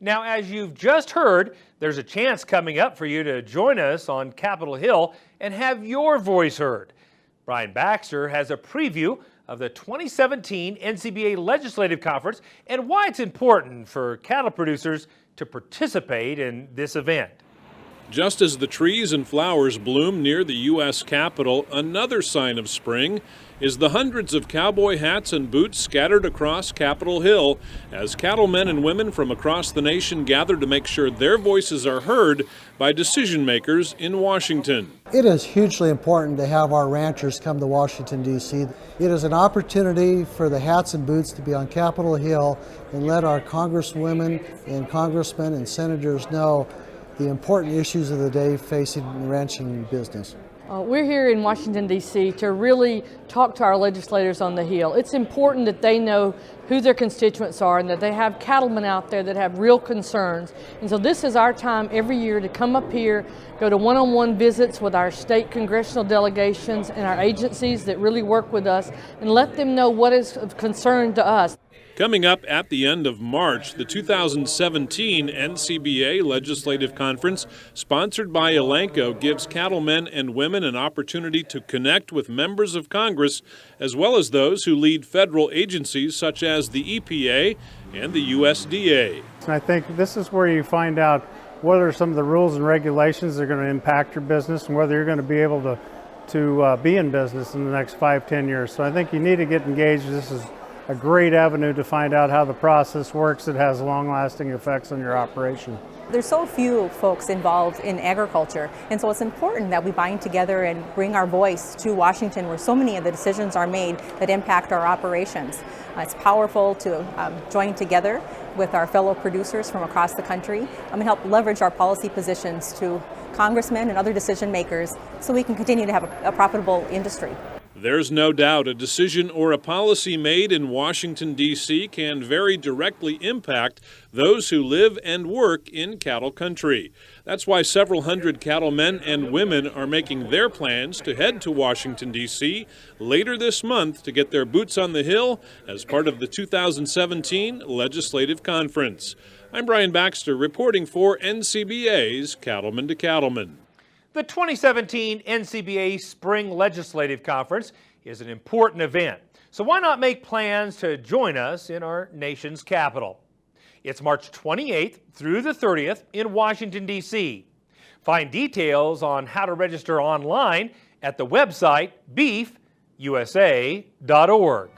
Now, as you've just heard, there's a chance coming up for you to join us on Capitol Hill and have your voice heard. Brian Baxter has a preview of the 2017 NCBA Legislative Conference and why it's important for cattle producers to participate in this event. Just as the trees and flowers bloom near the U.S. Capitol, another sign of spring is the hundreds of cowboy hats and boots scattered across Capitol Hill as cattlemen and women from across the nation gather to make sure their voices are heard by decision makers in Washington. It is hugely important to have our ranchers come to Washington, D.C. It is an opportunity for the hats and boots to be on Capitol Hill and let our congresswomen and congressmen and senators know the important issues of the day facing the ranching business. We're here in Washington, D.C. to really talk to our legislators on the Hill. It's important that they know who their constituents are and that they have cattlemen out there that have real concerns. And so this is our time every year to come up here, go to one-on-one visits with our state congressional delegations and our agencies that really work with us and let them know what is of concern to us. Coming up at the end of March, the 2017 NCBA Legislative Conference, sponsored by Elanco, gives cattlemen and women an opportunity to connect with members of Congress, as well as those who lead federal agencies such as the EPA and the USDA. And I think this is where you find out what are some of the rules and regulations that are going to impact your business and whether you're going to be able to be in business in the next 5-10 years. So I think you need to get engaged. This is a great avenue to find out how the process works that has long-lasting effects on your operation. There's so few folks involved in agriculture, and so it's important that we bind together and bring our voice to Washington where so many of the decisions are made that impact our operations. It's powerful to join together with our fellow producers from across the country and help leverage our policy positions to congressmen and other decision makers so we can continue to have a profitable industry. There's no doubt a decision or a policy made in Washington, D.C. can very directly impact those who live and work in cattle country. That's why several hundred cattlemen and women are making their plans to head to Washington, D.C. later this month to get their boots on the Hill as part of the 2017 Legislative Conference. I'm Brian Baxter reporting for NCBA's Cattlemen to Cattlemen. The 2017 NCBA Spring Legislative Conference is an important event, so why not make plans to join us in our nation's capital? It's March 28th through the 30th in Washington, D.C. Find details on how to register online at the website beefusa.org.